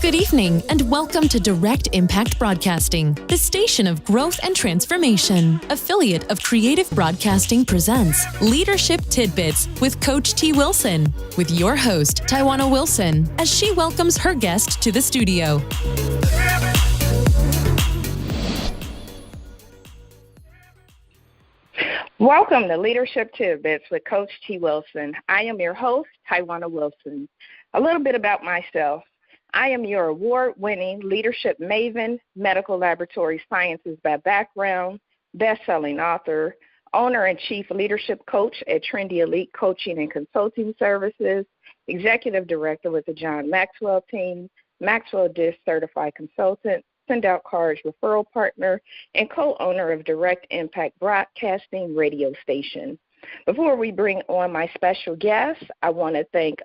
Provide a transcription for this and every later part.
Good evening, and welcome to Direct Impact Broadcasting, the station of growth and transformation. Affiliate of Creative Broadcasting presents Leadership Tidbits with Coach T. Wilson, with your host, Tywauna Wilson, as she welcomes her guest to the studio. Welcome to Leadership Tidbits with Coach T. Wilson. I am your host, Tywauna Wilson. A little bit about myself. I am your award-winning leadership maven, medical laboratory sciences by background, best-selling author, owner and chief leadership coach at Trendy Elite Coaching and Consulting Services, executive director with the John Maxwell team, Maxwell DISC certified consultant, Send Out Cards referral partner, and co-owner of Direct Impact Broadcasting radio station. Before we bring on my special guest, I want to thank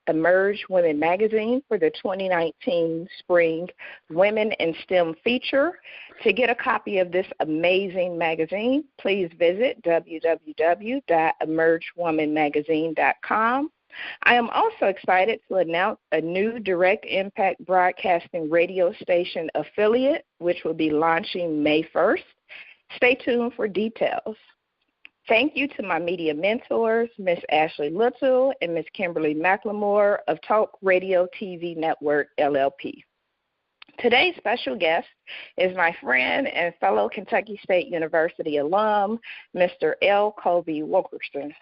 Emerge Women Magazine for the 2019 Spring Women in STEM feature. To get a copy of this amazing magazine, please visit www.emergewomanmagazine.com. I am also excited to announce a new Direct Impact Broadcasting radio station affiliate, which will be launching May 1st. Stay tuned for details. Thank you to my media mentors, Ms. Ashley Little and Ms. Kimberly McLemore of Talk Radio TV Network, LLP. Today's special guest is my friend and fellow Kentucky State University alum, Mr. L. Kobie Wilkerson.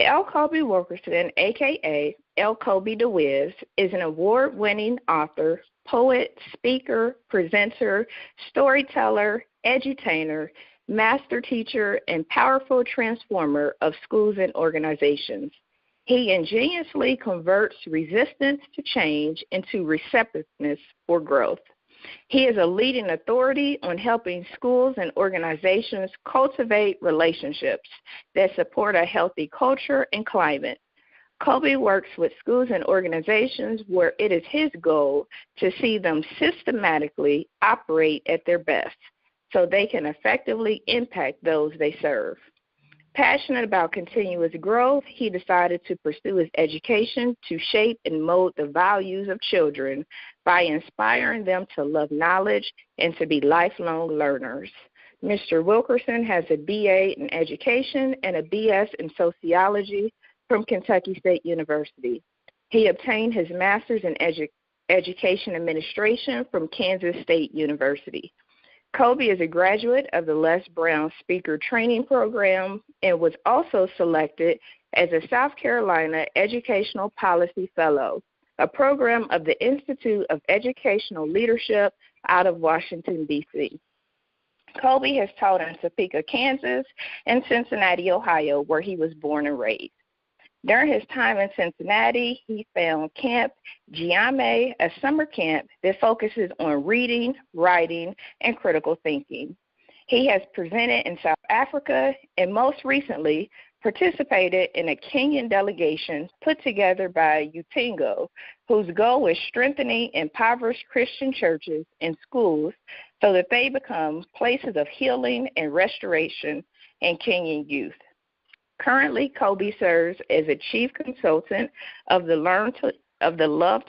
L. Kobie Wilkerson, a.k.a. L. Kobie the Wiz, is an award-winning author, poet, speaker, presenter, storyteller, edutainer, master teacher, and powerful transformer of schools and organizations. He ingeniously converts resistance to change into receptiveness for growth. He is a leading authority on helping schools and organizations cultivate relationships that support a healthy culture and climate. Kobie works with schools and organizations where it is his goal to see them systematically operate at their best, so they can effectively impact those they serve. Passionate about continuous growth, he decided to pursue his education to shape and mold the values of children by inspiring them to love knowledge and to be lifelong learners. Mr. Wilkerson has a BA in education and a BS in sociology from Kentucky State University. He obtained his master's in education administration from Kansas State University. Kobie is a graduate of the Les Brown Speaker Training Program and was also selected as a South Carolina Educational Policy Fellow, a program of the Institute of Educational Leadership out of Washington, D.C. Kobie has taught in Topeka, Kansas, and Cincinnati, Ohio, where he was born and raised. During his time in Cincinnati, he found Camp Giame, a summer camp that focuses on reading, writing, and critical thinking. He has presented in South Africa and most recently participated in a Kenyan delegation put together by UTINGO, whose goal is strengthening impoverished Christian churches and schools so that they become places of healing and restoration in Kenyan youth. Currently, Kobie serves as a chief consultant of the Love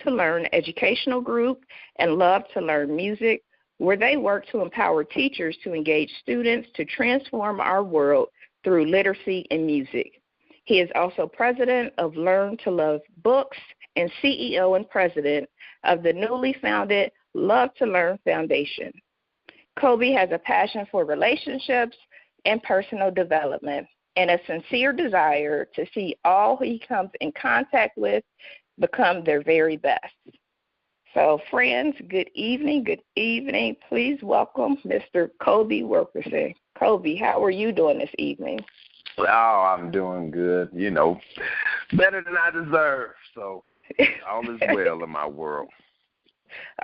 to Learn educational group and Love to Learn music, where they work to empower teachers to engage students to transform our world through literacy and music. He is also president of Learn to Love Books and CEO and president of the newly founded Love to Learn Foundation. Kobie has a passion for relationships and personal development, and a sincere desire to see all he comes in contact with become their very best. So, friends, good evening. Please welcome Mr. Kobie Wilkerson. Kobie, how are you doing this evening? Oh, I'm doing good, better than I deserve. So all is well in my world.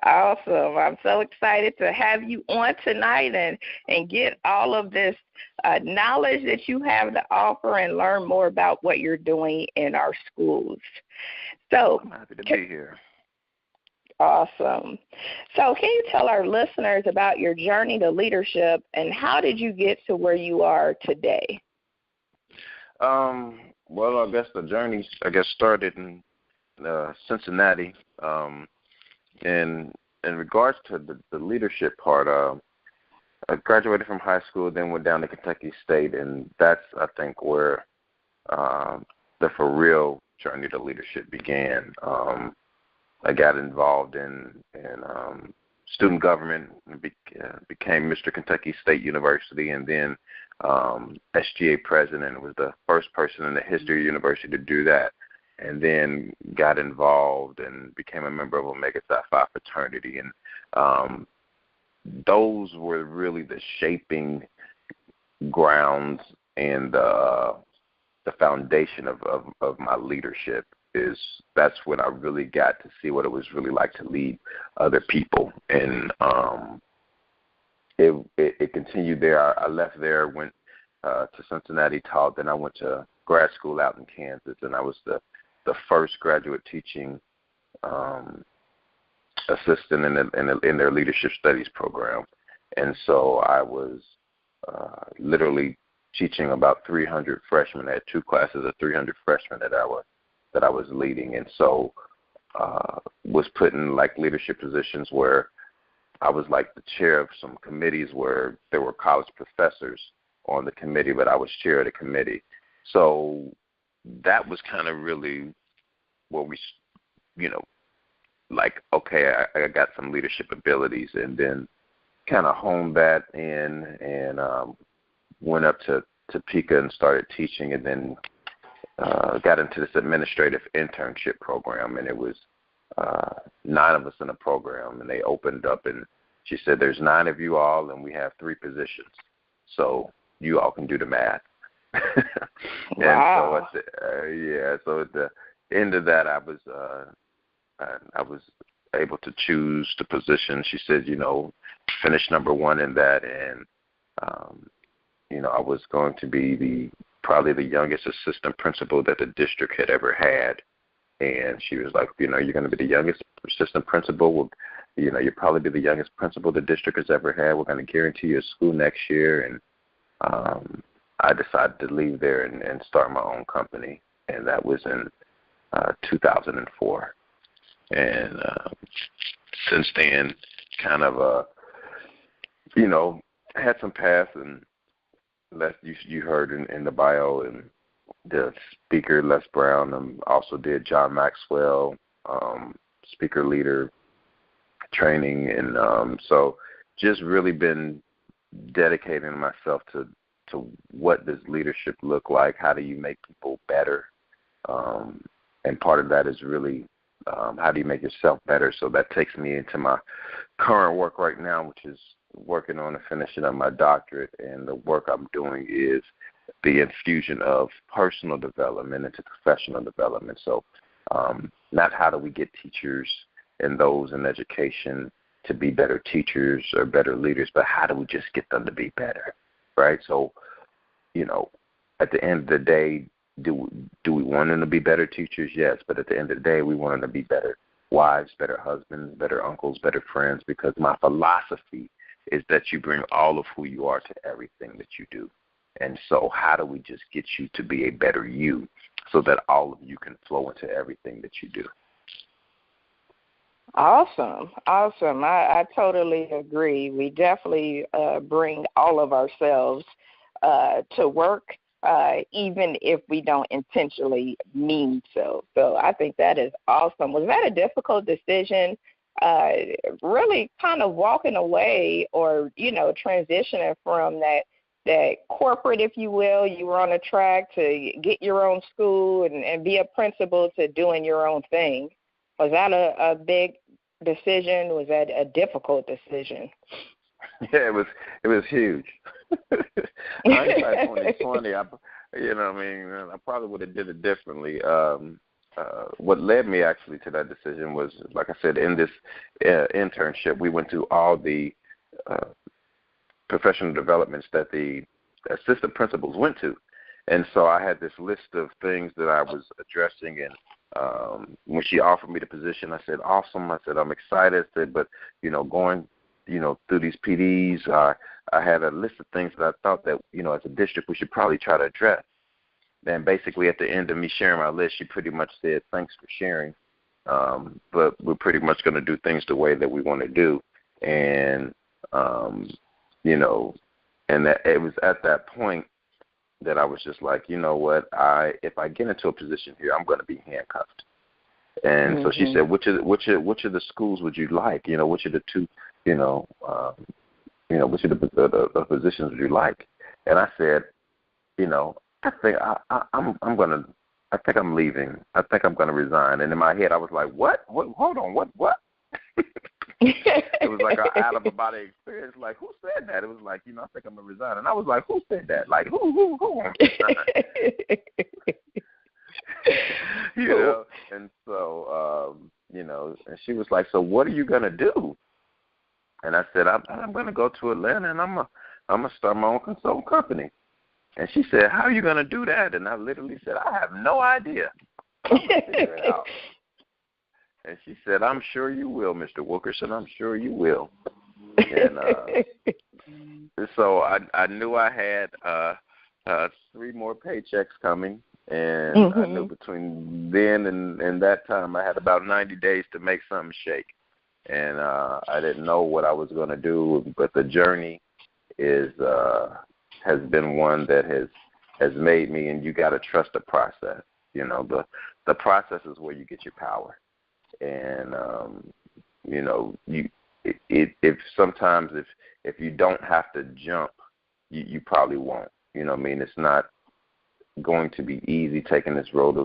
Awesome. I'm so excited to have you on tonight and get all of this knowledge that you have to offer and learn more about what you're doing in our schools. So I'm happy to be here. Awesome. So can you tell our listeners about your journey to leadership and how did you get to where you are today? Well, I guess the journey, started in Cincinnati. And in regards to the leadership part, I graduated from high school, then went down to Kentucky State, and that's, I think, where the for real journey to leadership began. I got involved in student government, and became Mr. Kentucky State University, and then SGA president. Was the first person in the history of the university to do that, and then got involved and became a member of Omega Psi Phi fraternity. And those were really the shaping grounds and the foundation of my leadership. That's when I really got to see what it was really like to lead other people. And it continued there. I left there, went to Cincinnati, taught, then I went to grad school out in Kansas, and I was the first graduate teaching assistant in their leadership studies program. And so I was literally teaching about 300 freshmen. I had 2 classes of 300 freshmen that I was leading, and so was put in like leadership positions where I was like the chair of some committees where there were college professors on the committee, but I was chair of the committee. So that was kind of really where we, like, okay, I got some leadership abilities, and then kind of honed that in and went up to Topeka and started teaching, and then got into this administrative internship program, and it was 9 of us in the program, and they opened up, and she said, there's 9 of you all, and we have 3 positions, so you all can do the math. Wow. And so at the end of that, I was able to choose the position. She said, finish number 1 in that, and I was going to be probably the youngest assistant principal that the district had ever had. And she was like, you're going to be the youngest assistant principal. Well, you'll probably be the youngest principal the district has ever had. We're going to guarantee you a school next year. And I decided to leave there and start my own company. And that was in 2004. And since then, kind of, had some paths, and you heard in the bio, and the speaker Les Brown also did John Maxwell speaker leader training, and so just really been dedicating myself to what does leadership look like, how do you make people better, and part of that is really how do you make yourself better. So that takes me into my current work right now, which is working on and finishing up my doctorate, and the work I'm doing is the infusion of personal development into professional development. So not how do we get teachers and those in education to be better teachers or better leaders, but how do we just get them to be better, right? So, at the end of the day, do we want them to be better teachers? Yes, but at the end of the day, we want them to be better wives, better husbands, better uncles, better friends, because my philosophy is that you bring all of who you are to everything that you do. And so how do we just get you to be a better you so that all of you can flow into everything that you do? Awesome. I totally agree. We definitely bring all of ourselves to work, even if we don't intentionally mean so. So I think that is awesome. Was that a difficult decision, really kind of walking away or, transitioning from that corporate, if you will? You were on a track to get your own school and be a principal to doing your own thing. Was that a big decision? Was that a difficult decision? Yeah, it was huge. Hindsight 2020, I probably would have did it differently. What led me actually to that decision was, like I said, in this internship, we went through all the professional developments that the assistant principals went to. And so I had this list of things that I was addressing, and when she offered me the position, I said, awesome. I said, I'm excited. I said, but, going, through these PDs, I had a list of things that I thought that, as a district, we should probably try to address. And basically at the end of me sharing my list, she pretty much said, thanks for sharing. but we're pretty much going to do things the way that we want to do. And, you know, and that it was at that point that I was just like, you know what, if I get into a position here, I'm going to be handcuffed. And so she said, which of the schools would you like? You know, which of the two, which of the positions would you like? And I said, you know, I think I think I'm leaving. I think I'm going to resign. And in my head, I was like, what? Hold on, what? It was like an out-of-a-body experience. Like, who said that? It was like, you know, I think I'm going to resign. And I was like, who said that? Like, who wants to resign? You know? And so, you know, and she was like, so what are you going to do? And I said, I'm going to go to Atlanta, and I'm going to start my own consulting company. And she said, how are you going to do that? And I literally said, I have no idea. I'm going to figure it out. And she said, I'm sure you will, Mr. Wilkerson. I'm sure you will. And so I knew I had 3 more paychecks coming. And I knew between then and that time I had about 90 days to make something shake. And I didn't know what I was going to do, but the journey has been one that has made me, and you got to trust the process. You know, the process is where you get your power. And, you know, if sometimes you don't have to jump, you probably won't. You know what I mean? It's not going to be easy taking this road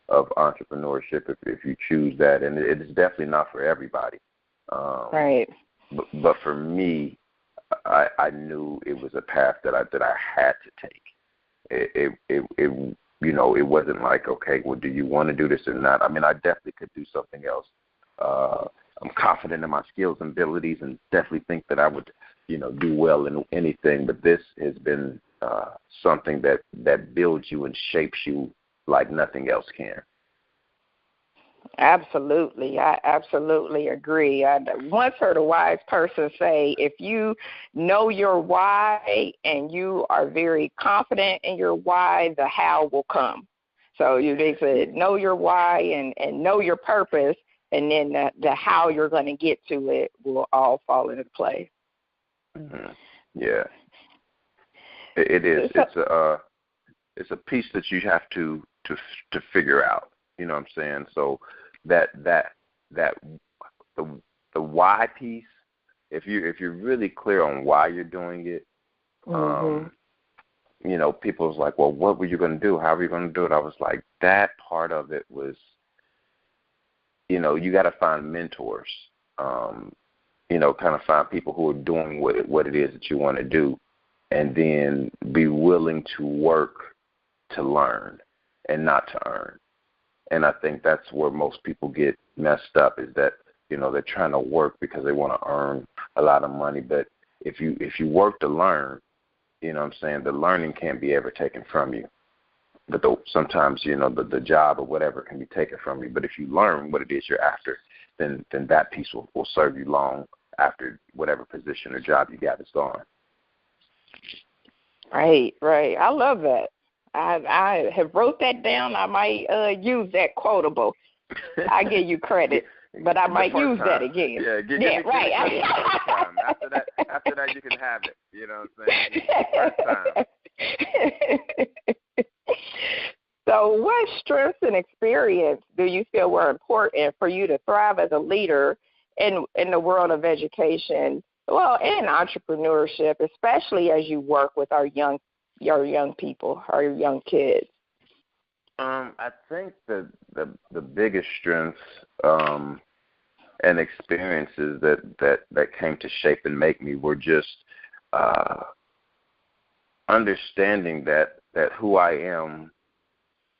of entrepreneurship if you choose that, and it's definitely not for everybody. Right. But for me, I knew it was a path that I had to take. It you know, it wasn't like, okay, well, do you want to do this or not? I mean, I definitely could do something else. I'm confident in my skills and abilities, and definitely think that I would, you know, do well in anything. But this has been something that builds you and shapes you like nothing else can. Absolutely. I absolutely agree. I once heard a wise person say, if you know your why and you are very confident in your why, the how will come. So they said, know your why and know your purpose, and then the how you're going to get to it will all fall into place. Mm-hmm. Yeah. It is. It's a piece that you have to figure out. You know what I'm saying? So the why piece, if you're really clear on why you're doing it, you know, people's like, well, what were you going to do? How were you going to do it? I was like, that part of it was, you know, you got to find mentors, you know, kind of find people who are doing what it is that you want to do, and then be willing to work to learn and not to earn. And I think that's where most people get messed up, is that, you know, they're trying to work because they want to earn a lot of money. But if you work to learn, you know what I'm saying, the learning can't be ever taken from you. But sometimes, you know, the job or whatever can be taken from you. But if you learn what it is you're after, then that piece will serve you long after whatever position or job you got is gone. Right. I love that. I have wrote that down. I might use that quotable. I give you credit, but I might use that again. Yeah, give me right. time. After that, you can have it. You know what I'm saying? So what strengths and experience do you feel were important for you to thrive as a leader in the world of education, well, and entrepreneurship, especially as you work with our young people, our young kids? I think the biggest strengths and experiences that came to shape and make me were just understanding that who I am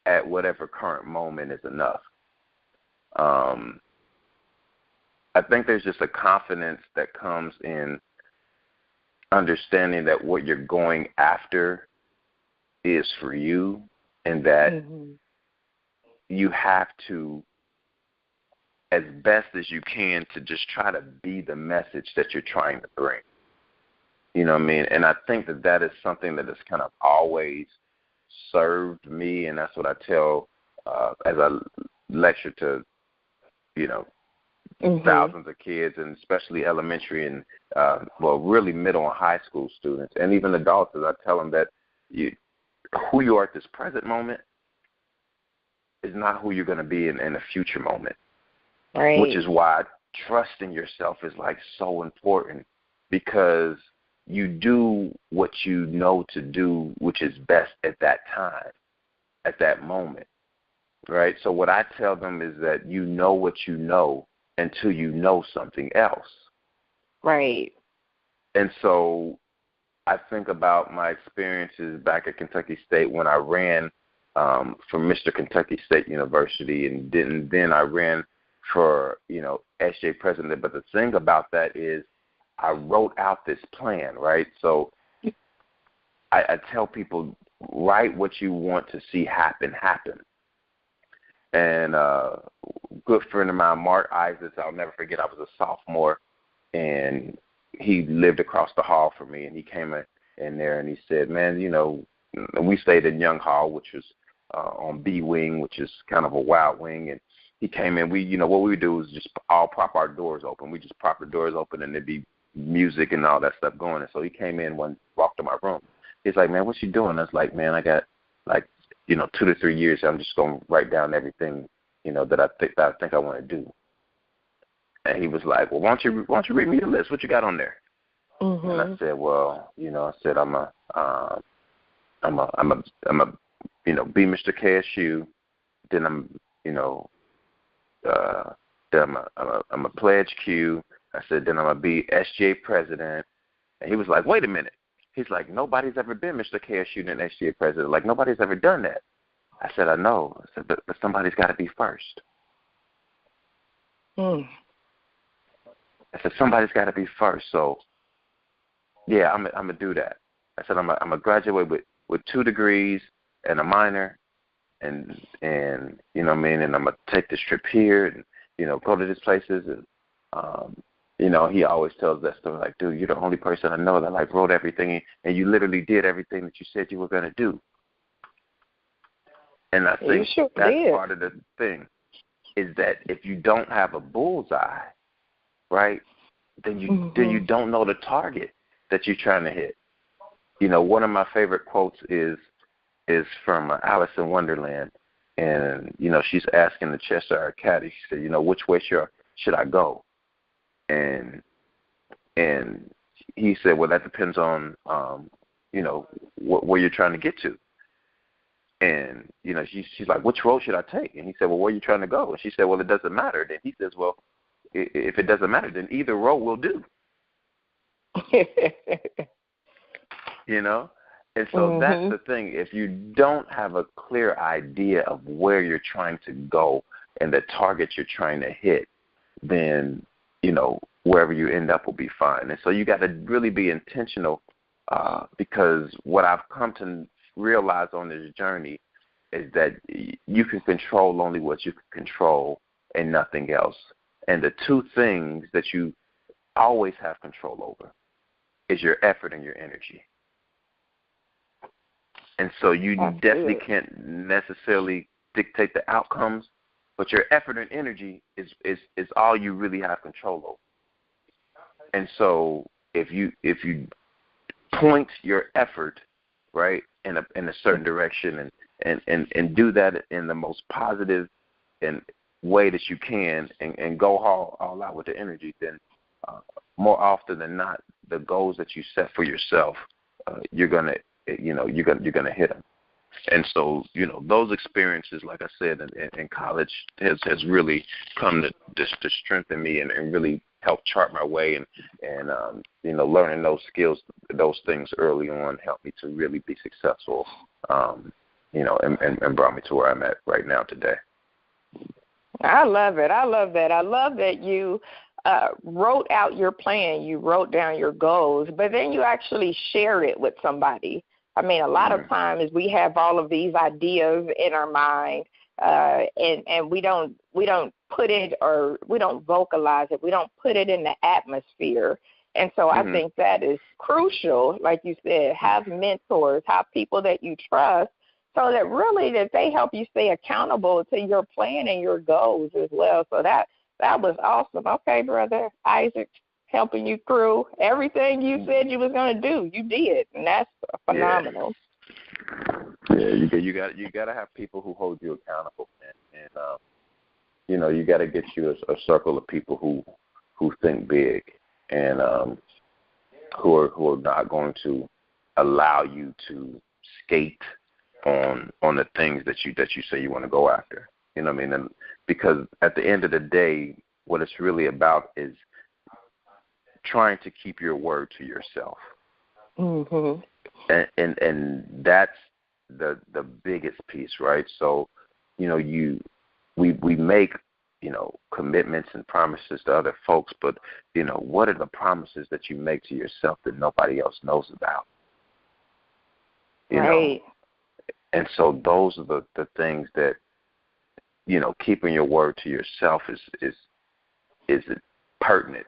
at whatever current moment is enough. I think there's just a confidence that comes in understanding that what you're going after is for you, and that you have to, as best as you can, to just try to be the message that you're trying to bring. You know what I mean? And I think that is something that has kind of always served me, and that's what I tell as I lecture to, thousands of kids, and especially elementary and, really middle and high school students, and even adults, as I tell them that who you are at this present moment is not who you're going to be in a future moment. Right. Which is why trusting yourself is like so important, because you do what you know to do, which is best at that time, at that moment, right? So what I tell them is that you know what you know until you know something else. Right. And so I think about my experiences back at Kentucky State when I ran for Mr. Kentucky State University, and then I ran for, SJ president. But the thing about that is I wrote out this plan, right? So I tell people, write what you want to see happen. And a good friend of mine, Mark Isaacs, I'll never forget, I was a sophomore, and he lived across the hall from me, and he came in there and he said, man, we stayed in Young Hall, which was on B wing, which is kind of a wild wing, and he came in. What we would do is just all prop our doors open. We just prop the doors open, and there'd be music and all that stuff going. And so he came in, walked to my room. He's like, man, what you doing? I was like, man, I got 2 to 3 years. I'm just going to write down everything, that I think I want to do. And he was like, well, why don't you read me the list? What you got on there? Mm-hmm. And I said, well, I said, I'm a be Mr. KSU. Then I'm a pledge Q. I said, then I'm going to be SGA president. And he was like, wait a minute. He's like, nobody's ever been Mr. KSU and SGA president. Like, nobody's ever done that. I said, I know. I said, but somebody's got to be first. I said, somebody's got to be first. So, yeah, I'm going to do that. I said, I'm going to graduate with 2 degrees and a minor, and you know what I mean, and I'm going to take this trip here and, go to these places. And, he always tells that story, like, dude, you're the only person I know that, wrote everything, and you literally did everything that you said you were going to do. And I think that's part of the thing, is that if you don't have a bullseye, right, then you don't know the target that you're trying to hit. One of my favorite quotes is from Alice in Wonderland, and she's asking the Cheshire Cat. She said, which way should I go? And he said, well, that depends on where you're trying to get to. And she's like, which road should I take? And he said, well, where are you trying to go? And she said, well, it doesn't matter. Then he says, well, if it doesn't matter, then either road will do. And so that's the thing. If you don't have a clear idea of where you're trying to go and the target you're trying to hit, then, wherever you end up will be fine. And so you got to really be intentional, because what I've come to realize on this journey is that you can control only what you can control and nothing else. And the 2 things that you always have control over is your effort and your energy. And so you definitely can't necessarily dictate the outcomes, but your effort and energy is all you really have control over. And so if you point your effort, right, in a certain direction and do that in the most positive and way that you can, and go all out with the energy, then more often than not, the goals that you set for yourself, you're gonna hit them. And so, those experiences, like I said, in college has really come to strengthen me and really help chart my way, and learning those skills, those things early on helped me to really be successful, and brought me to where I'm at right now today. I love it. I love that. I love that you wrote out your plan. You wrote down your goals, but then you actually shared it with somebody. I mean, a lot of times we have all of these ideas in our mind, and we don't put it, or we don't vocalize it. We don't put it in the atmosphere. And so I think that is crucial. Like you said, have mentors, have people that you trust, so that really that they help you stay accountable to your plan and your goals as well. So That was awesome. Okay, Brother Isaac, helping you through everything you said you was going to do. You did, and that's phenomenal. Yeah, you got to have people who hold you accountable, man. And you got to get you a circle of people who think big and who are not going to allow you to skate on the things that you say you want to go after. You know what I mean? And because at the end of the day, what it's really about is trying to keep your word to yourself. Mm-hmm. And that's the biggest piece, right? So, we make, commitments and promises to other folks, but, what are the promises that you make to yourself that nobody else knows about? You right. know? And so those are the things that, keeping your word to yourself is pertinent,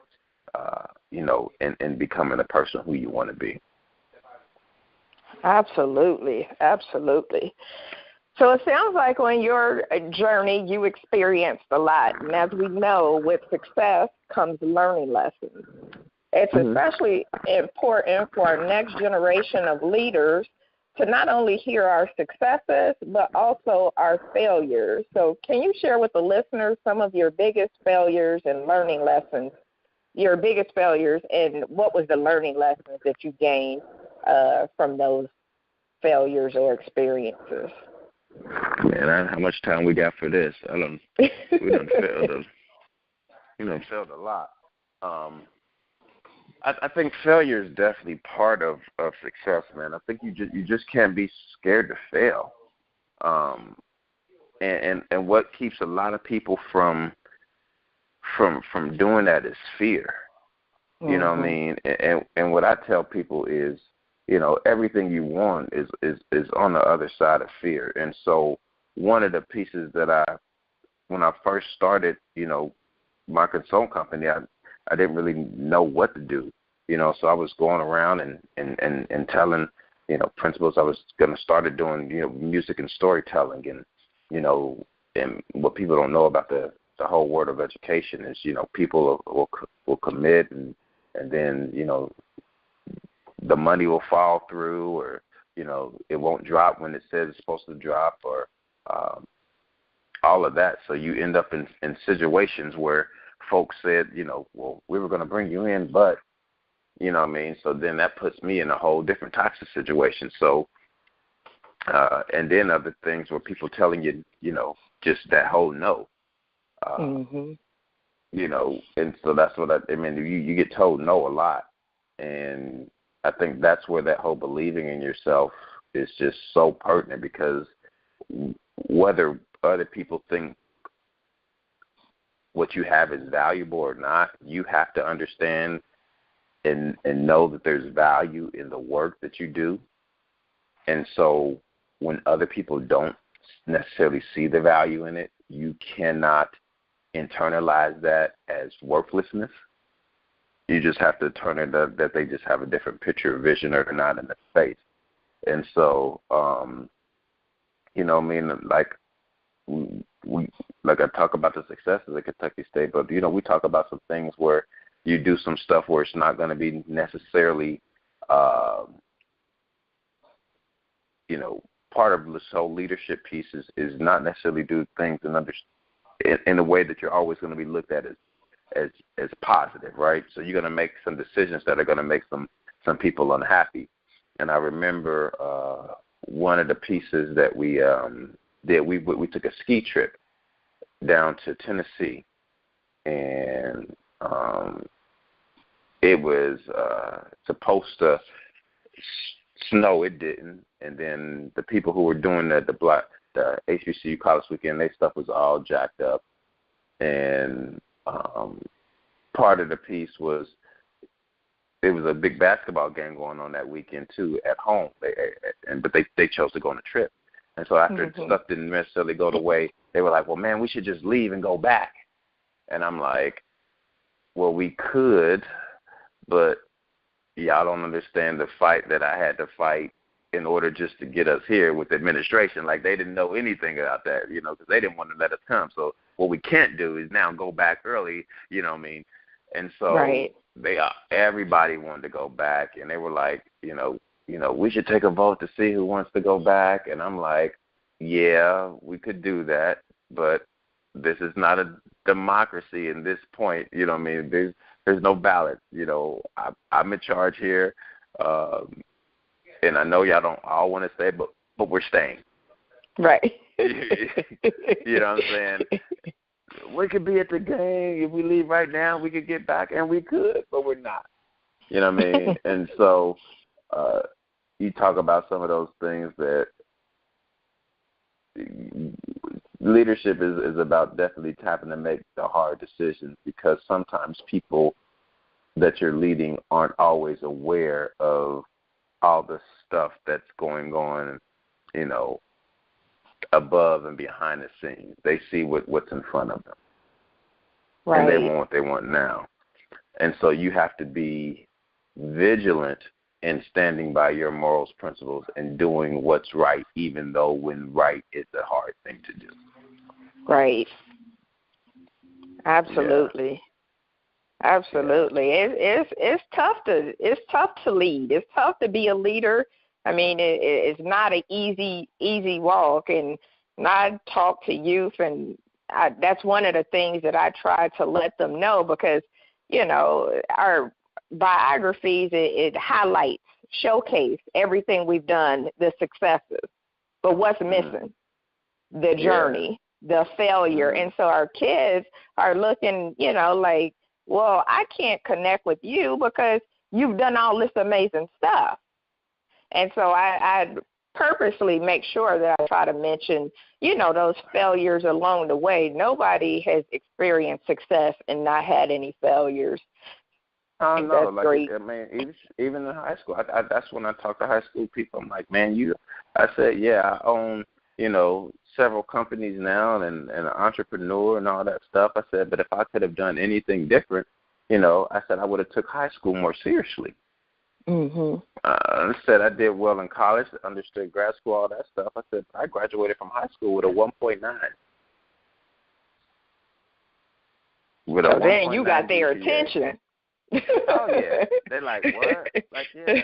in becoming the person who you want to be. Absolutely. Absolutely. So it sounds like on your journey, you experienced a lot. And as we know, with success comes learning lessons. It's especially important for our next generation of leaders to not only hear our successes, but also our failures. So can you share with the listeners some of your biggest failures and learning lessons, your biggest failures, and what was the learning lessons that you gained from those failures or experiences? Man, how much time we got for this? We done failed. Failed a lot. I think failure is definitely part of success, man. I think you just can't be scared to fail. And what keeps a lot of people from doing that is fear. You know what I mean? And what I tell people is, everything you want is on the other side of fear. And so one of the pieces that when I first started, my consulting company, I didn't really know what to do, so I was going around and telling, principals I was going to start doing, music and storytelling. And, and what people don't know about the whole world of education is, people will commit and then, the money will fall through, or, it won't drop when it says it's supposed to drop, or all of that. So you end up in situations where folks said, well, we were going to bring you in, but, you know what I mean? So then that puts me in a whole different types of situation. So, and then other things where people telling you, just that whole no. And so that's what I mean, you get told no a lot. And I think that's where that whole believing in yourself is just so pertinent, because whether other people think what you have is valuable or not, you have to understand and know that there's value in the work that you do. And so when other people don't necessarily see the value in it, you cannot internalize that as worthlessness. You just have to turn it up that they just have a different picture or vision, or they're not in the space. And so, like I talk about the successes at Kentucky State, but, we talk about some things where you do some stuff where it's not going to be necessarily, part of this whole leadership piece is not necessarily do things in a way that you're always going to be looked at as positive, right? So you're going to make some decisions that are going to make some people unhappy. And I remember one of the pieces that we did, we took a ski trip down to Tennessee, and it was supposed to snow. It didn't. And then the people who were doing the HBCU College Weekend, their stuff was all jacked up. And part of the piece was there was a big basketball game going on that weekend too at home. But they chose to go on a trip. And so after stuff didn't necessarily go the way, they were like, well, man, we should just leave and go back. And I'm like, well, we could, but y'all don't understand the fight that I had to fight in order just to get us here with the administration. Like, they didn't know anything about that, because they didn't want to let us come. So what we can't do is now go back early, you know what I mean? And so right. everybody wanted to go back, and they were like, we should take a vote to see who wants to go back. And I'm like, yeah, we could do that, but this is not a democracy in this point. You know what I mean? There's no ballot. I'm in charge here, and I know y'all don't all want to stay, but we're staying. Right. You know what I'm saying? We could be at the game. If we leave right now, we could get back, and we could, but we're not. You know what I mean? And so you talk about some of those things that leadership is about definitely having to make the hard decisions, because sometimes people that you're leading aren't always aware of all the stuff that's going on, above and behind the scenes. They see what's in front of them. Right. And they want what they want now. And so you have to be vigilant in standing by your morals, principles, and doing what's right, even though when right is a hard thing to do. Right. Absolutely. Yeah. Absolutely. It's tough to lead. It's tough to be a leader. I mean, it's not an easy walk. And I talk to youth, and that's one of the things that I try to let them know, because, our biographies, it highlights, showcase everything we've done, the successes. But what's missing? The journey, the failure. And so our kids are looking, like, well, I can't connect with you because you've done all this amazing stuff. And so I purposely make sure that I try to mention, those failures along the way. Nobody has experienced success and not had any failures. Oh, no, that's great. I mean, even in high school, that's when I talk to high school people. I'm like, man, I said, yeah, I own, several companies now and an entrepreneur and all that stuff. I said, but if I could have done anything different, I said I would have took high school more seriously. Mm-hmm. I said I did well in college, understood grad school, all that stuff. I said I graduated from high school with a 1.9. So then you got their attention. Oh yeah, they're like, what? Like, yeah,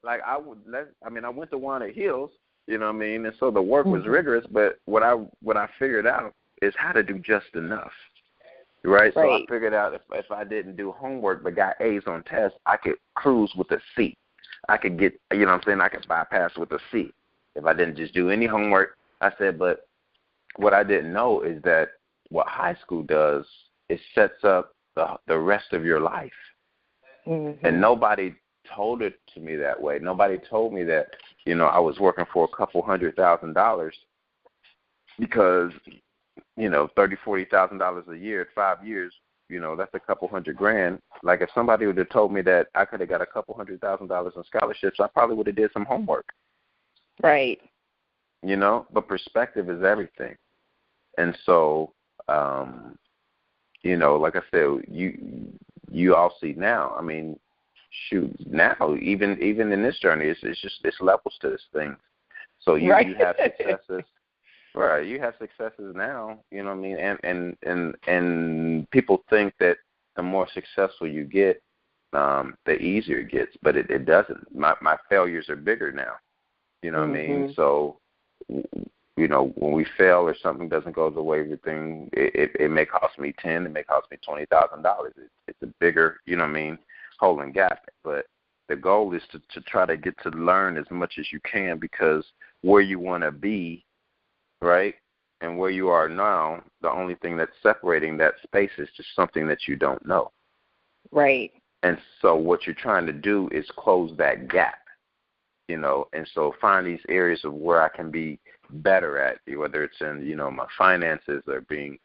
I went to Walnut Hills, you know what I mean, and so the work was rigorous, but what I figured out is how to do just enough, right? So I figured out if I didn't do homework but got A's on tests, I could cruise with a C. I could get, I could bypass with a C if I didn't just do any homework. I said, but what I didn't know is that what high school does is sets up the rest of your life. Mm-hmm. And nobody told it to me that way. Nobody told me that, I was working for a couple $100,000 because, $30,000-$40,000 a year at 5 years, that's a couple $100,000. Like if somebody would have told me that I could have got a couple $100,000 in scholarships, I probably would have did some homework. Right. But perspective is everything. And so, like I said, you all see now. I mean, shoot, now even in this journey, it's levels to this thing. So you have successes, right? You have successes now. You know what I mean? And people think that the more successful you get, the easier it gets, but it doesn't. My failures are bigger now. You know what I mean? So, when we fail or something doesn't go the way we think, it may cost me $10,000, it may cost me $20,000. It's a bigger, hole and gap. But the goal is to try to get to learn as much as you can, because where you want to be, right, and where you are now, the only thing that's separating that space is just something that you don't know. Right. And so what you're trying to do is close that gap, and so find these areas of where I can be better at, whether it's in, my finances or being,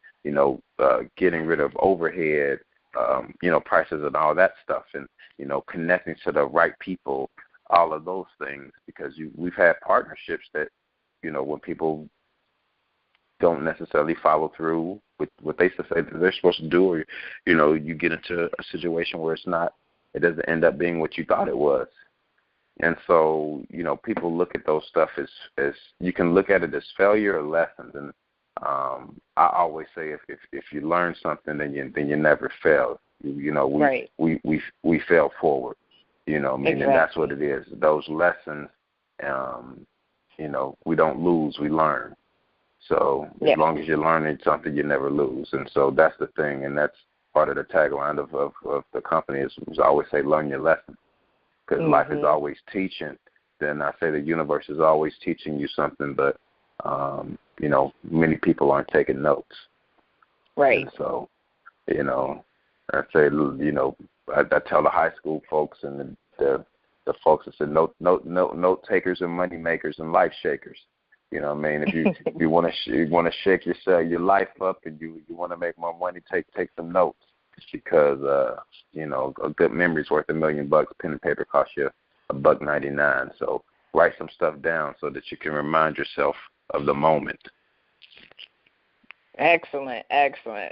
getting rid of overhead, prices and all that stuff, and, connecting to the right people, all of those things, because we've had partnerships that, when people don't necessarily follow through with what they say that they're supposed to do, or, you get into a situation where it doesn't end up being what you thought it was. And so, people look at those stuff as you can look at it as failure or lessons. And I always say if you learn something, then you never fail. We fail forward. Exactly. And that's what it is. Those lessons, we don't lose, we learn. So as long as you're learning something, you never lose. And so that's the thing, and that's part of the tagline of the company is I always say, learn your lesson, because life is always teaching. Then I say the universe is always teaching you something, but many people aren't taking notes. Right. And so, I say, I tell the high school folks and the folks that say note takers and money makers and life shakers. If you want to shake your life up and you want to make more money, take some notes, because a good memory is worth $1 million. Pen and paper costs you $1.99. So write some stuff down so that you can remind yourself of the moment. Excellent.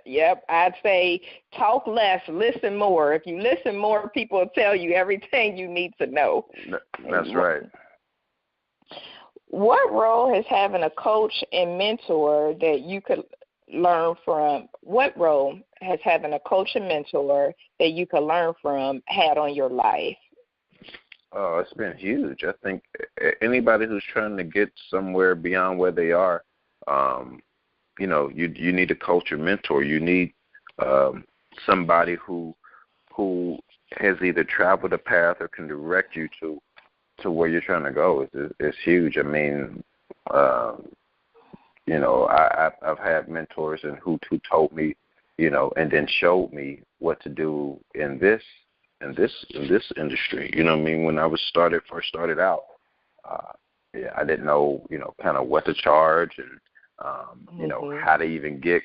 Yep, I'd say talk less, listen more. If you listen more, people will tell you everything you need to know. That's right. What role has having a coach and mentor that you could learn from? What role has having a coach and mentor that you could learn from had on your life? Oh, it's been huge. I think anybody who's trying to get somewhere beyond where they are, you need a coach or mentor. You need somebody who has either traveled a path or can direct you to where you're trying to go. It's huge. I mean, I've had mentors and who told me, and then showed me what to do in this industry. When I first started out, I didn't know, kind of what to charge and how to even get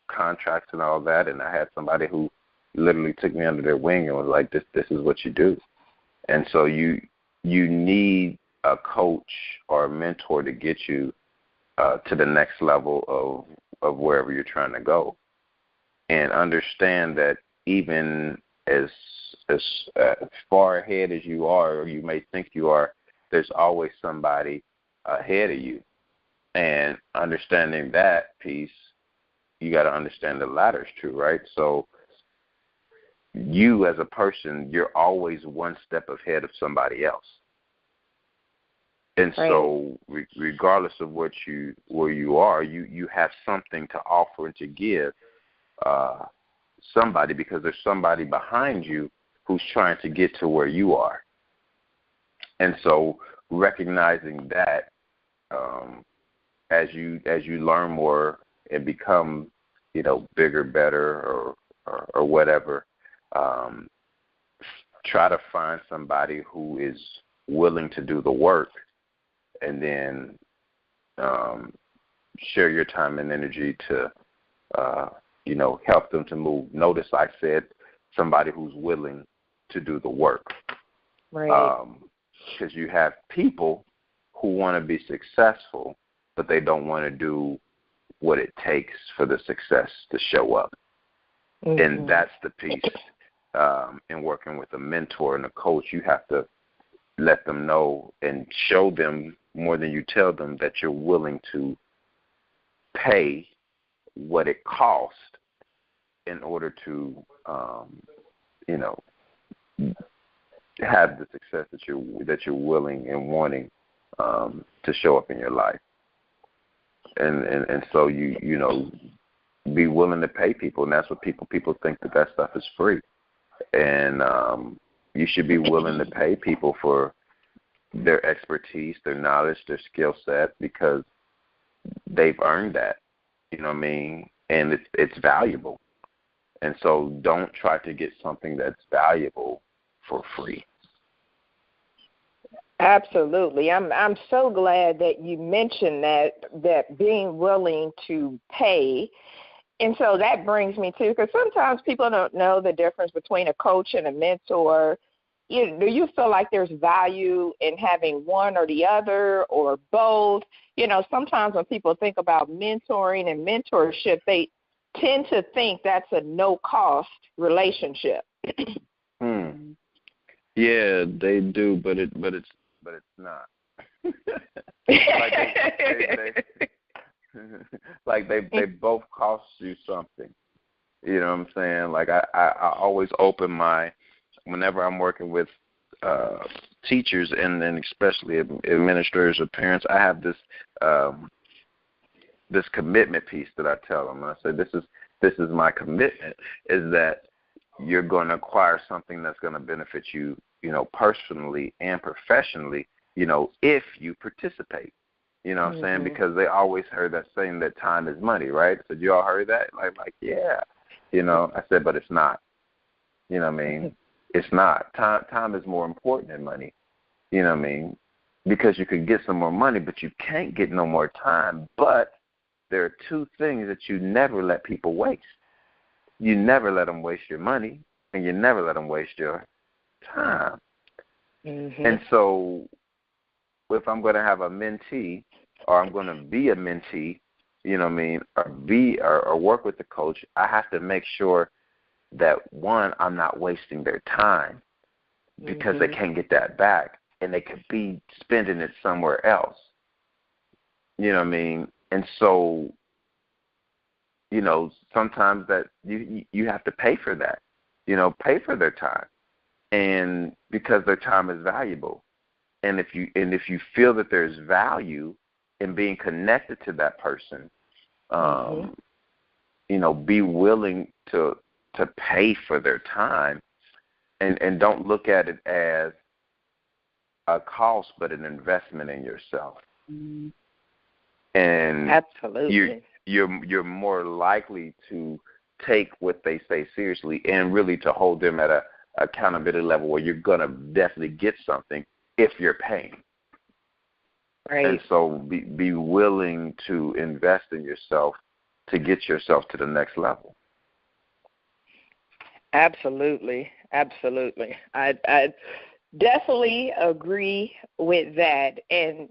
contracts and all that. And I had somebody who literally took me under their wing and was like, this is what you do. And so you need a coach or a mentor to get you to the next level of wherever you're trying to go. And understand that even as far ahead as you are, or you may think you are, there's always somebody ahead of you. And understanding that piece, you got to understand the latter's true, right? So you as a person, you're always one step ahead of somebody else. And so regardless of where you are, you have something to offer and to give somebody, because there's somebody behind you who's trying to get to where you are. And so recognizing that as you learn more and become, bigger, better, or whatever, try to find somebody who is willing to do the work, and then share your time and energy to, help them to move. Notice I said somebody who's willing to do the work. Right. Because you have people who want to be successful, but they don't want to do what it takes for the success to show up. Mm-hmm. And that's the piece. In working with a mentor and a coach, you have to let them know and show them more than you tell them that you're willing to pay what it costs in order to, have the success that you're willing and wanting to show up in your life. And so you be willing to pay people, and that's what people think that stuff is free. And you should be willing to pay people for their expertise, their knowledge, their skill set, because they've earned that, and it's valuable. And so don't try to get something that's valuable for free. Absolutely. I'm so glad that you mentioned that being willing to pay. And so that brings me to, because sometimes people don't know the difference between a coach and a mentor. Do you feel like there's value in having one or the other or both? Sometimes when people think about mentoring and mentorship, they tend to think that's a no-cost relationship. Yeah, they do, but it's not. Like they both cost you something. You know what I'm saying? Like I always open whenever I'm working with teachers and then especially administrators or parents, I have this commitment piece that I tell them. I say this is my commitment, is that you're going to acquire something that's going to benefit you, personally and professionally, if you participate. You know what I'm saying? Because they always heard that saying that time is money, right? So you all heard that? Like yeah. I said, but it's not. You know what I mean? It's not. Time is more important than money. You know what I mean? Because you could get some more money, but you can't get no more time. But there are two things that you never let people waste. You never let them waste your money, and you never let them waste your time. And so if I'm going to have a mentee or I'm going to be a mentee, you know what I mean, or work with the coach, I have to make sure that, one, I'm not wasting their time because they can't get that back, and they could be spending it somewhere else. You know what I mean? And so, sometimes that you have to pay for that, pay for their time, and because their time is valuable. And if you feel that there's value in being connected to that person, be willing to pay for their time, and don't look at it as a cost but an investment in yourself. And absolutely, you're more likely to take what they say seriously and really to hold them at a accountability level where you're gonna definitely get something if you're paying. Right. And so be willing to invest in yourself to get yourself to the next level. Absolutely. I definitely agree with that. And,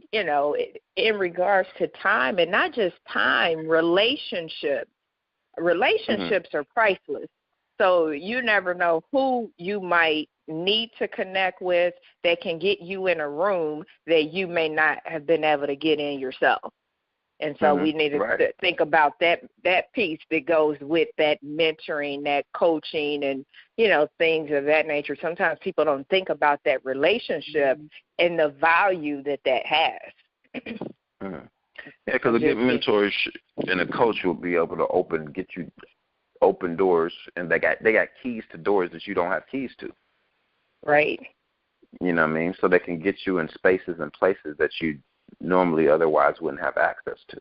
in regards to time, and not just time, relationships are priceless. So you never know who you might need to connect with that can get you in a room that you may not have been able to get in yourself. And so we need to think about that piece that goes with that mentoring, that coaching, and, things of that nature. Sometimes people don't think about that relationship and the value that has. Yeah, because a good mentor and a coach will be able to get you open doors, and they got keys to doors that you don't have keys to. Right. You know what I mean? So they can get you in spaces and places that you normally otherwise wouldn't have access to.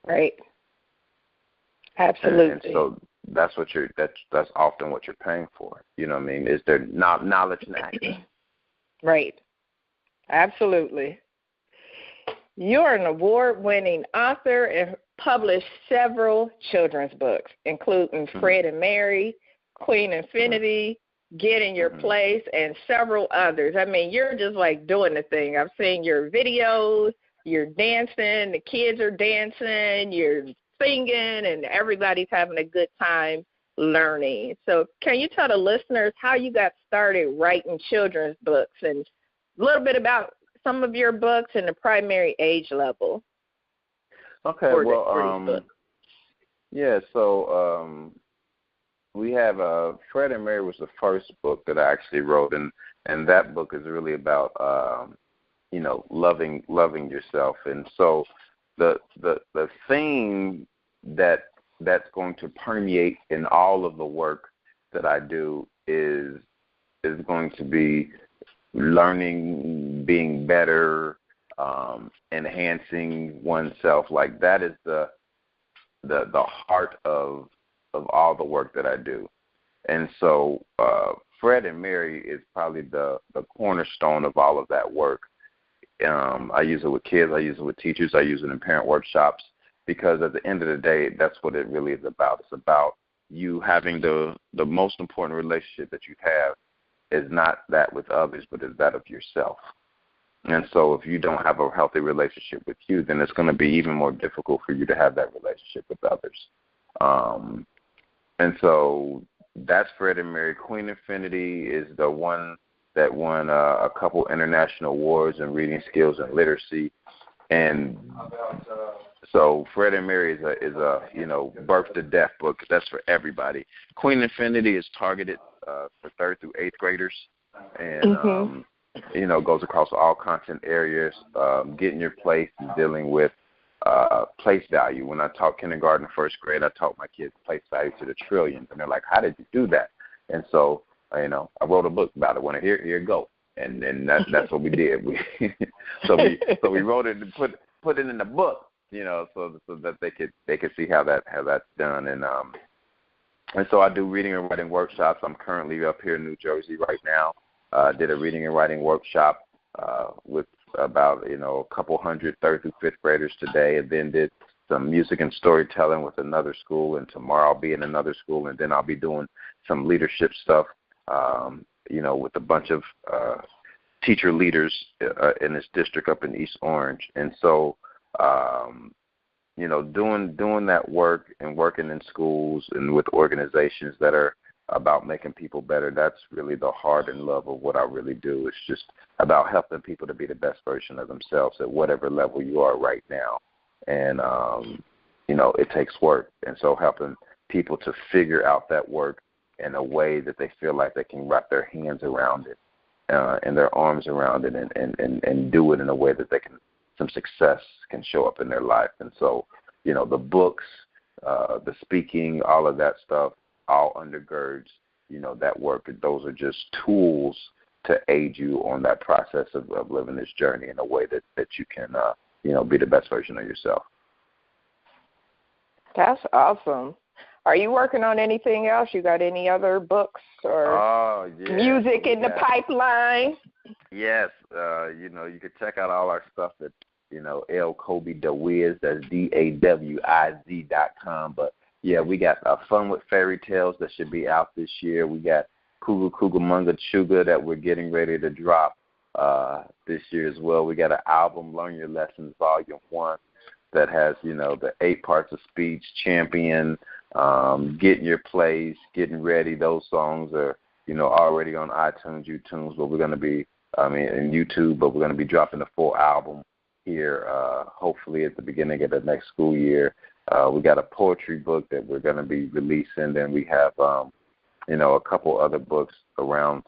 Right. Absolutely. And so that's often what you're paying for. You know what I mean? Is there knowledge and access? Right. Absolutely. You're an award-winning author and published several children's books, including Fred and Mary, Queen Infinity, Get in Your Place, and several others. I mean, you're just like doing the thing. I've seen your videos, you're dancing, the kids are dancing, you're singing, and everybody's having a good time learning. So can you tell the listeners how you got started writing children's books and a little bit about some of your books and the primary age level? Okay, so we have Fred and Mary was the first book that I actually wrote, and that book is really about loving yourself. And so the theme that's going to permeate in all of the work that I do is going to be learning, being better, enhancing oneself. Like that is the heart of all the work that I do. And so Fred and Mary is probably the cornerstone of all of that work. I use it with kids, I use it with teachers, I use it in parent workshops, because at the end of the day, that's what it really is about. It's about you having the most important relationship that you have is not that with others, but is that of yourself. And so if you don't have a healthy relationship with you, then it's going to be even more difficult for you to have that relationship with others. And so that's Fred and Mary. Queen Infinity is the one that won a couple international awards in reading skills and literacy. And So Fred and Mary is a birth to death book. That's for everybody. Queen Infinity is targeted for 3rd through 8th graders, and goes across all content areas. Getting your place is dealing with place value. When I taught kindergarten, 1st grade, I taught my kids place value to the trillions, and they're like, "How did you do that?" And so I wrote a book about it. Here it go, and that's what we did. So we wrote it and put it in the book. So that they could see how that's done, and so I do reading and writing workshops. I'm currently up here in New Jersey right now. Did a reading and writing workshop with about a couple hundred 3rd through 5th graders today, and then did some music and storytelling with another school, and tomorrow I'll be in another school, and then I'll be doing some leadership stuff, with a bunch of teacher leaders in this district up in East Orange, and so. Doing that work and working in schools and with organizations that are about making people better, that's really the heart and love of what I really do. It's just about helping people to be the best version of themselves at whatever level you are right now. And, it takes work. And so helping people to figure out that work in a way that they feel like they can wrap their hands around it and their arms around it and do it in a way that some success can show up in their life. And so, the books, the speaking, all of that stuff, all undergirds, that work. Those are just tools to aid you on that process of living this journey in a way that you can, be the best version of yourself. That's awesome. Are you working on anything else? You got any other books or music in the pipeline? Yes. You could check out all our stuff at, Kobie DeWiz, that's DAWIZ.com. But, yeah, we got Fun with Fairy Tales that should be out this year. We got Kugamunga Chuga that we're getting ready to drop this year as well. We got an album, Learn Your Lessons, Volume 1, that has, the 8 parts of speech, champion, getting your place, getting ready. Those songs are, already on iTunes, but we're going to be, in YouTube, but we're going to be dropping the full album here, hopefully at the beginning of the next school year. We got a poetry book that we're going to be releasing. Then we have, a couple other books around,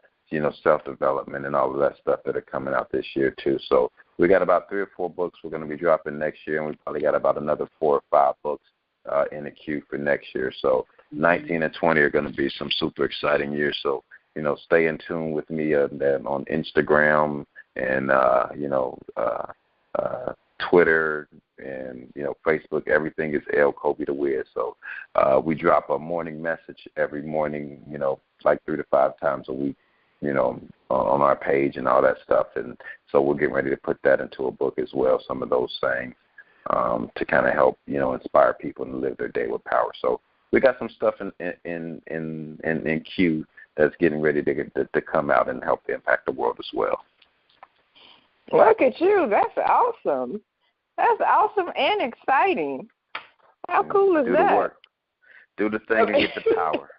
self-development and all of that stuff that are coming out this year too. So we got about 3 or 4 books we're going to be dropping next year, and we probably got about another 4 or 5 books in the queue for next year. So 19 and 20 are going to be some super exciting years. So, stay in tune with me on Instagram and, Twitter and, Facebook. Everything is Kobie DeWiz. So we drop a morning message every morning, like 3 to 5 times a week, on our page and all that stuff. And so we're getting ready to put that into a book as well, some of those sayings to kind of help, inspire people to live their day with power. So we got some stuff in queue that's getting ready to come out and help impact the world as well. Look at you. That's awesome. That's awesome and exciting. How cool is that? Do the work. Do the thing and get the power.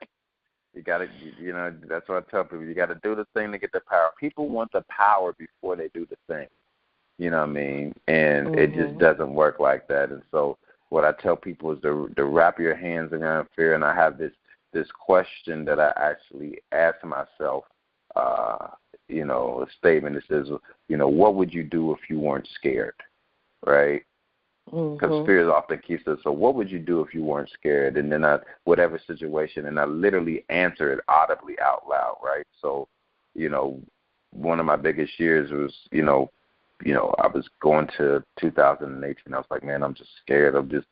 You got to, that's what I tell people. You got to do the thing to get the power. People want the power before they do the thing. You know what I mean? And it just doesn't work like that. And so what I tell people is to wrap your hands around fear. And I have this question that I actually ask myself, a statement that says, what would you do if you weren't scared, right? Because fear often keeps us. So what would you do if you weren't scared? And then whatever situation, and I literally answer it audibly out loud, right? So, one of my biggest years was, I was going to 2018. I was like, man, I'm just scared. I'm just,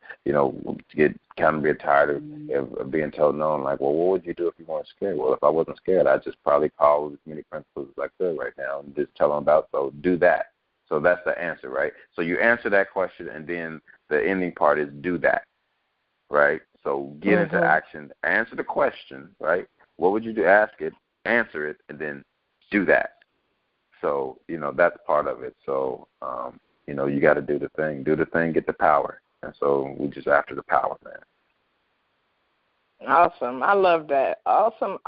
get kind of get tired of being told no. I'm like, well, what would you do if you weren't scared? Well, if I wasn't scared, I'd just probably call as many principals as I could right now and just tell them about, so do that. So that's the answer, right? So you answer that question, and then the ending part is do that, right? So get into action. Answer the question, right? What would you do? Ask it, answer it, and then do that. So, that's part of it. So, you got to do the thing. Do the thing, get the power. And so we just after the power, man. Awesome. I love that. Awesome.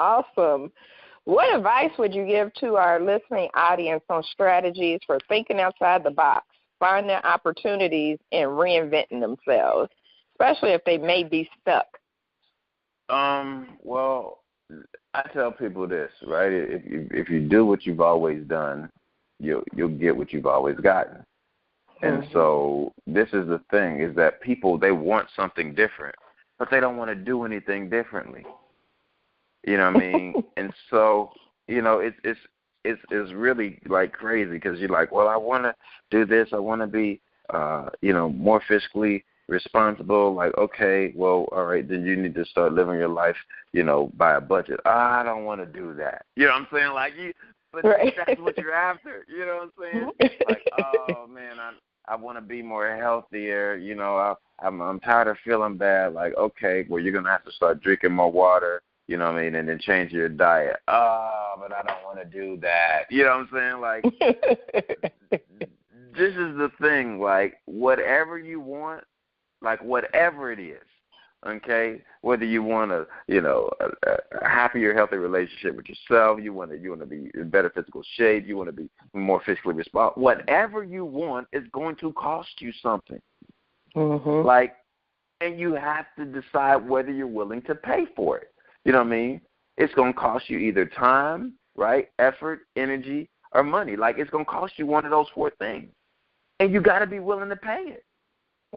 What advice would you give to our listening audience on strategies for thinking outside the box finding opportunities and reinventing themselves, especially if they may be stuck? Well, I tell people this, right? If you do what you've always done, you'll get what you've always gotten. And so this is the thing, is that people, they want something different, but they don't want to do anything differently. You know what I mean? And so, you know, it's really like crazy, because you're like, well, I want to do this. I want to be, you know, more fiscally responsible. Like, okay, well, all right, then you need to start living your life, you know, by a budget. I don't want to do that. You know what I'm saying? Like, but right. That's what you're after. You know what I'm saying? Like, oh man, I want to be more healthier. You know, I'm tired of feeling bad. Like, okay, well, you're gonna have to start drinking more water. You know what I mean? And then change your diet. Oh, but I don't want to do that. You know what I'm saying? Like, this is the thing. Like, whatever you want, like whatever it is, okay? Whether you want a, you know, a happier, healthy relationship with yourself, you want to be in better physical shape, you want to be more physically responsible. Whatever you want is going to cost you something. Like, and you have to decide whether you're willing to pay for it. You know what I mean? It's going to cost you either time, right, effort, energy, or money. Like, it's going to cost you one of those 4 things. And you got to be willing to pay it.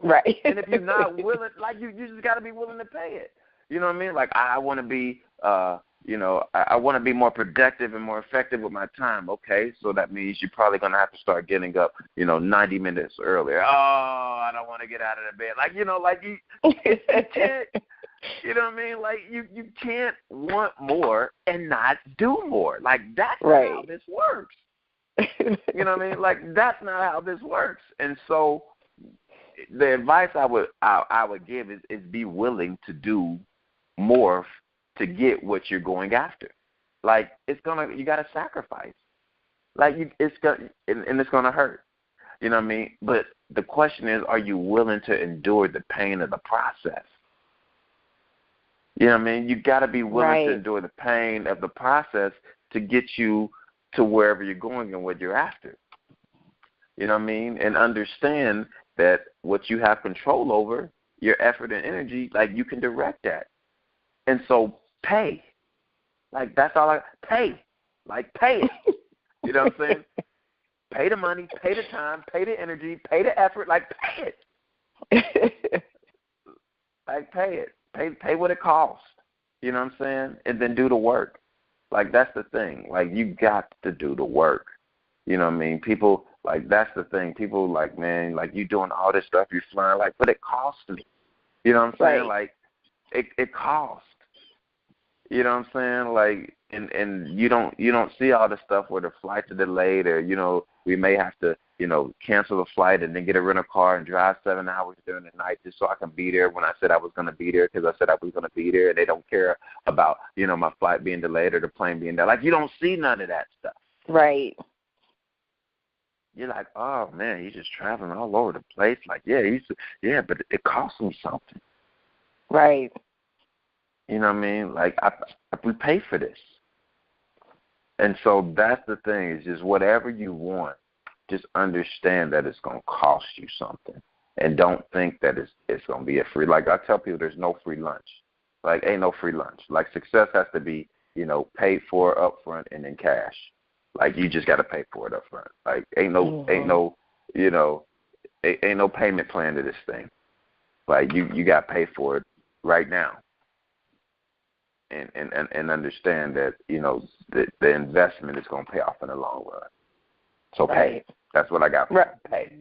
Right. And if you're not willing, like, you just got to be willing to pay it. You know what I mean? Like, I want to be, you know, I want to be more productive and more effective with my time. Okay, so that means you're probably going to have to start getting up, you know, 90 minutes earlier. Oh, I don't want to get out of the bed. like, you know, like you can't. You know what I mean? Like, you can't want more and not do more. Like, that's not how this works. You know what I mean? Like, that's not how this works. And so the advice I would give is be willing to do more to get what you're going after. Like, you got to sacrifice. Like, it's gonna hurt. You know what I mean? But the question is, are you willing to endure the pain of the process? You know what I mean? You got to be willing to endure the pain of the process to get you to wherever you're going and what you're after. You know what I mean? And understand that what you have control over, your effort and energy, like, you can direct that. And so pay. Like, that's all pay. Like, pay it. You know what I'm saying? Pay the money, pay the time, pay the energy, pay the effort. Like, pay it. Like, pay it. Pay what it costs, you know what I'm saying? And then do the work. Like, that's the thing. Like, you got to do the work. You know what I mean? People, like, that's the thing. People, like, man, like, you doing all this stuff, you're flying, like, but it cost me. You know what I'm saying? Like, it cost. You know what I'm saying? Like, and you don't see all the stuff where the flights are delayed, or, you know, we may have to, you know, cancel the flight and then get a rental car and drive 7 hours during the night just so I can be there when I said I was going to be there, because I said I was going to be there, and they don't care about, you know, my flight being delayed or the plane being delayed. Like, you don't see none of that stuff. Right. You're like, oh, man, he's just traveling all over the place. Like, yeah, but it cost me something. Right. You know what I mean? Like, we pay for this. And so that's the thing, is just whatever you want, just understand that it's going to cost you something. And don't think that it's going to be a free. Like, I tell people, there's no free lunch. Like, ain't no free lunch. Like, success has to be, you know, paid for up front and in cash. Like, you just got to pay for it up front. Like, ain't no, you know, ain't no payment plan to this thing. Like, you got to pay for it right now. And understand that, you know, the investment is going to pay off in the long run. So pay. That's what I got for you. Pay.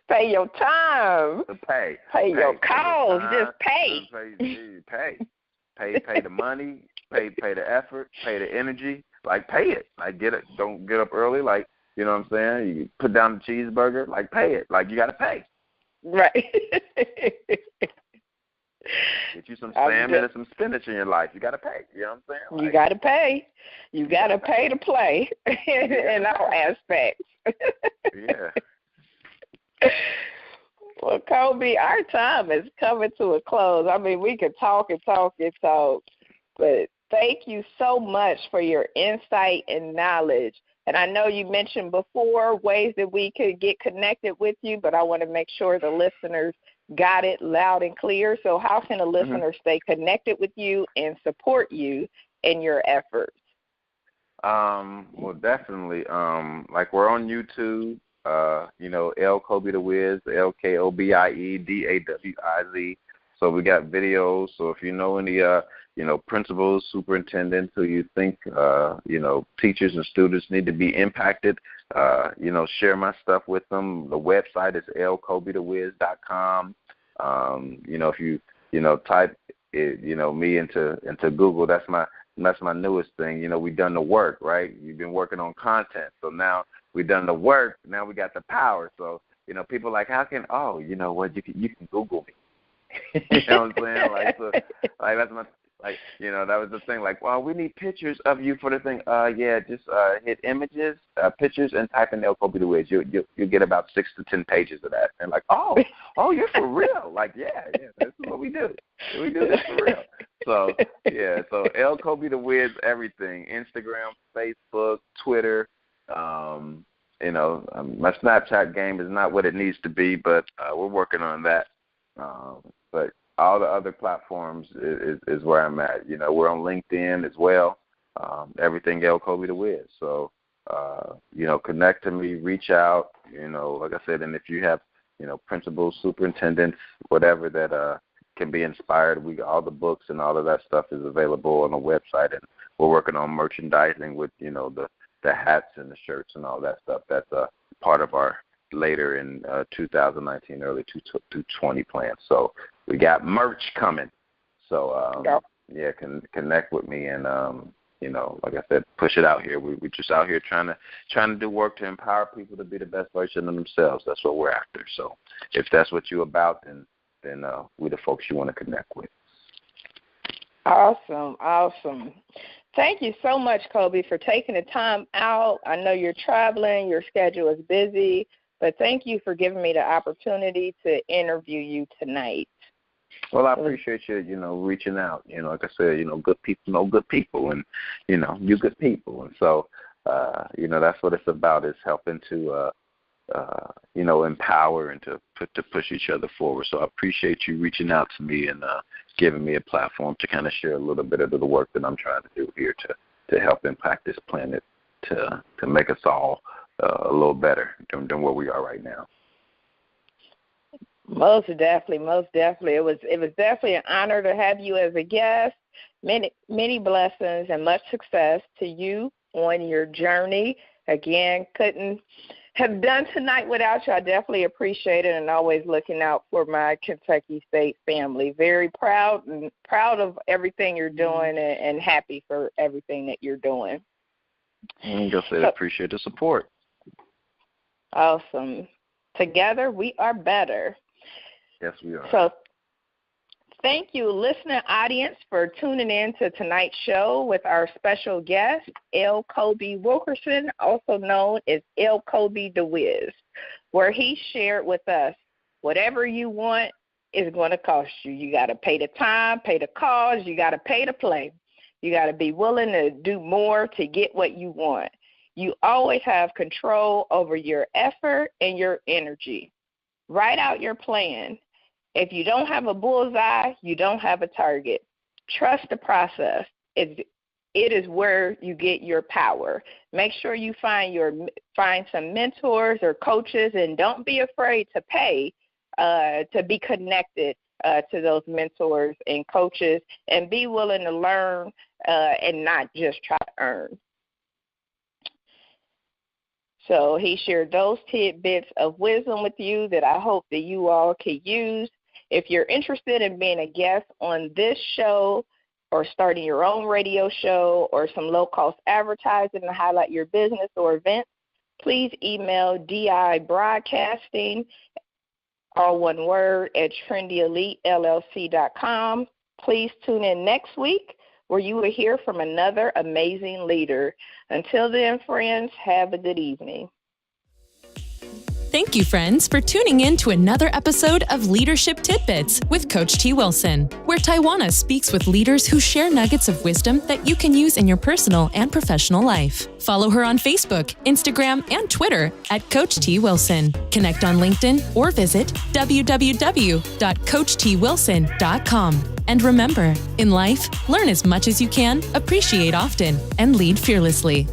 Pay your time. Pay your calls. Just pay. Pay the money. Pay the effort. Pay the energy. Like, pay it. Like, get it. Don't get up early. Like, you know what I'm saying? You put down the cheeseburger. Like, pay it. Like, you got to pay. Right. Get you some salmon and some spinach in your life. You got to pay. You know what I'm saying? Like, you got to pay. You got to pay to play in all aspects. Yeah. Well, Kobie, our time is coming to a close. I mean, we could talk and talk and talk, but thank you so much for your insight and knowledge And I know you mentioned before ways that we could get connected with you, but I want to make sure the listeners got it loud and clear. So how can a listener stay connected with you and support you in your efforts? Well, definitely. Like we're on YouTube, L Kobie the Wiz, LKOBIEDAWIZ. So we got videos. So if you know any, principals, superintendents who you think, teachers and students need to be impacted, share my stuff with them. The website is lkobiethewiz.com. If you, type it, me into Google, that's my newest thing. We've done the work, right? You've been working on content. So now we've done the work. Now we got the power. So, people are like, how can, you know what, you can Google me. You know what I'm saying? That's my, that was the thing. Like, well, we need pictures of you for the thing. Just hit images, pictures, and type in L Kobie the Wiz. You'll get about 6 to 10 pages of that. And like, oh, you're for real. Like, yeah, this is what we do. We do this for real. So L Kobie the Wiz, everything. Instagram, Facebook, Twitter. My Snapchat game is not what it needs to be, but we're working on that. But all the other platforms is where I'm at. We're on LinkedIn as well. Everything L Kobie the Wiz. So, connect to me, reach out. Like I said, and if you have, principals, superintendents, whatever that can be inspired, all the books and all of that stuff is available on the website, and we're working on merchandising with, the hats and the shirts and all that stuff. That's a part of our later in 2019, early 2020 plan. So we got merch coming. So, connect with me and, like I said, push it out here. We're just out here trying to do work to empower people to be the best version of themselves. That's what we're after. So if that's what you're about, then we're the folks you want to connect with. Awesome. Thank you so much, Kobie, for taking the time out. I know you're traveling. Your schedule is busy. But thank you for giving me the opportunity to interview you tonight. Well, I appreciate you, reaching out. Like I said, good people know good people, and, you good people. And so, that's what it's about, is helping to, empower and to push each other forward. So I appreciate you reaching out to me and giving me a platform to kind of share a little bit of the work that I'm trying to do here to help impact this planet, to make us all a little better than where we are right now. Most definitely. It was definitely an honor to have you as a guest. Many blessings and much success to you on your journey. Again, couldn't have done tonight without you. I definitely appreciate it, and always looking out for my Kentucky State family. Very proud of everything you're doing, and happy for everything that you're doing. I appreciate the support. Awesome. Together we are better. Yes, we are. So thank you, listening audience, for tuning in to tonight's show with our special guest, L Kobie Wilkerson, also known as L Kobie the Wiz, where he shared with us whatever you want is going to cost you. You got to pay the time, pay the cost, you got to pay to play. You got to be willing to do more to get what you want. You always have control over your effort and your energy. Write out your plan. If you don't have a bullseye, you don't have a target. Trust the process. It is where you get your power. Make sure you find some mentors or coaches, and don't be afraid to pay to be connected to those mentors and coaches, and be willing to learn and not just try to earn. So he shared those tidbits of wisdom with you that I hope that you all can use. If you're interested in being a guest on this show, or starting your own radio show, or some low-cost advertising to highlight your business or event, please email dibroadcasting, all one word, at trendyelitellc.com. Please tune in next week, where you will hear from another amazing leader. Until then, friends, have a good evening. Thank you, friends, for tuning in to another episode of Leadership Tidbits with Coach T. Wilson, where Tywauna speaks with leaders who share nuggets of wisdom that you can use in your personal and professional life. Follow her on Facebook, Instagram, and Twitter at Coach T. Wilson. Connect on LinkedIn or visit www.coachtwilson.com. And remember, in life, learn as much as you can, appreciate often, and lead fearlessly.